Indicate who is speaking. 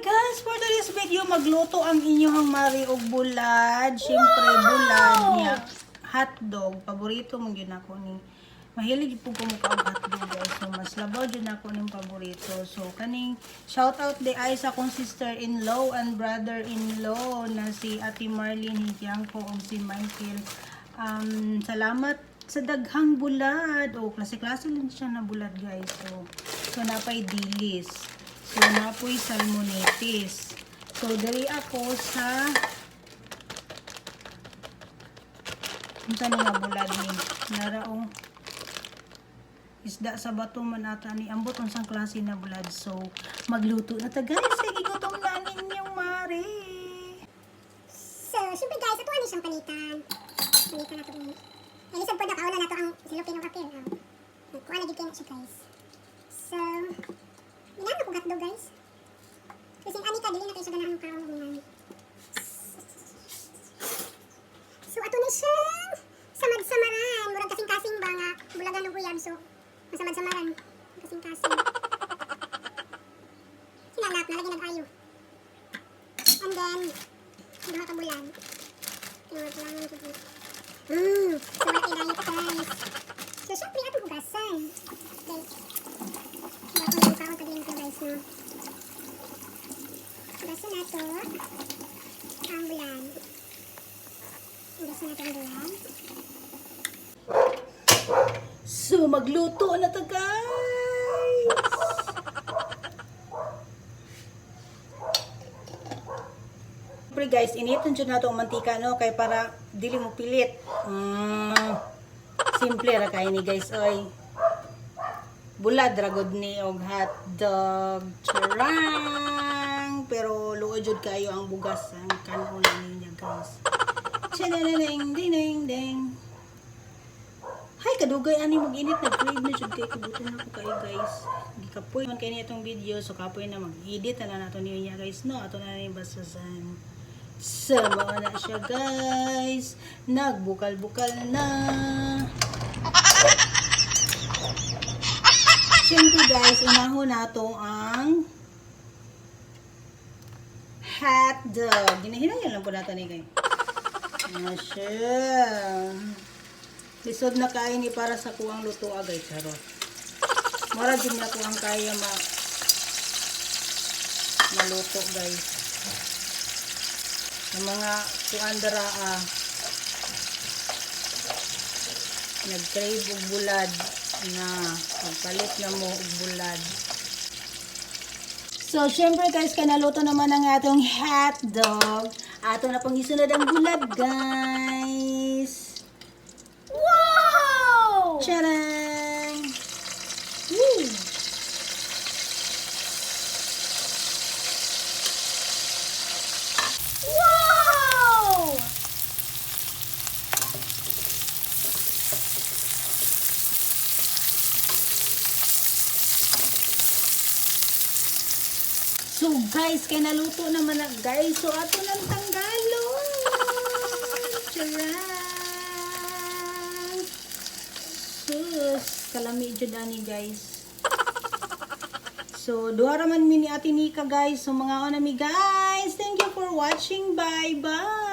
Speaker 1: guys, for today's video, magluto ang inyong mari og bulad. Siyempre, bulad niya. Hotdog. Paborito mong yun ako ni. Mahilig po kumuka ang hotdog guys. So, mas labaw yun ako ng paborito. So, kaning shout out di ay sa akong sister-in-law and brother-in-law na si Ate Marlene Higyangko o si Michael. Salamat sa daghang bulad. O, klase-klase lang siya na bulad guys. So napay dilis. So, napoy salmonitis. So, dari ako sa unsa ni nga bulad ni naraong isda sa bato man ata ni ambot unsang klase na bulad. So, magluto na ta guys. Sige, gutom na ninyong mare.
Speaker 2: So, syempre guys, ito ano siyang palitan. Palitan na ito eh. Nalisag po na kaula na ito ang silupin ng kapil. Kuha na gitin siya guys. So, minano ko gatdo guys. Kasi ani ka, dili na kayo sa ganahang kaong. So, ato na siyang samad-samaran. Murag kasing-kasing ba nga bulagan ng kuyab. So, masamad-samaran. Kasing-kasing. Sinalap, nalagyan nag-ayo. And then, duha ka bulan. Tingnan ko lang ito. So, wala kayo diet guys. So, syempre, ato hugasan. Okay. Diba ko yung kaon tagling ko guys, no? Hugasan na ito. Ang bulan. Hugasan na ito ang bulan.
Speaker 1: So, magluto na ta guys. Siyempre guys, initon dyan na itong mantika, no? Kaya para dili mo pilit. Simple ra kayo ni guys, oy. Bulad ragod ni og hotdog. Charang! Pero luo jud kayo ang bugas ang kanon niya guys. Chadadading, ding, ding, ding. Hay, kadugay ani mag-init na crave na jud kay kabuton na ko kayo guys. Gikapoy man kay ni itong video, so kapoy na mag-edit na nato niya guys, no? Ato na ni basasan. Sama na siya guys. Nagbukal-bukal na. Siyempre guys, unahon nato ang hotdog. Ginahinayang lang po natin eh kayo. Ano siya. Lisod na kain ni para sa kuwang luto agay. Charot. Mara din na kuwang kaya maluto guys. Ang mga kuandara nag-crave og bulad na pagpalit na mo og bulad. So, syempre guys, kanaluto naman ang atong hotdog. Ato na pang isunod ang bulad, guys.
Speaker 2: Wow!
Speaker 1: Tcharam! Woo!
Speaker 2: Wow!
Speaker 1: So, guys, kanaluto naman na, guys. So, ato nang tanggalon. Tcharam! Sus, kalami dyan ani, guys. So, duha raman mi ni Ate Nika guys. So, mga onami guys. Thank you for watching. Bye-bye.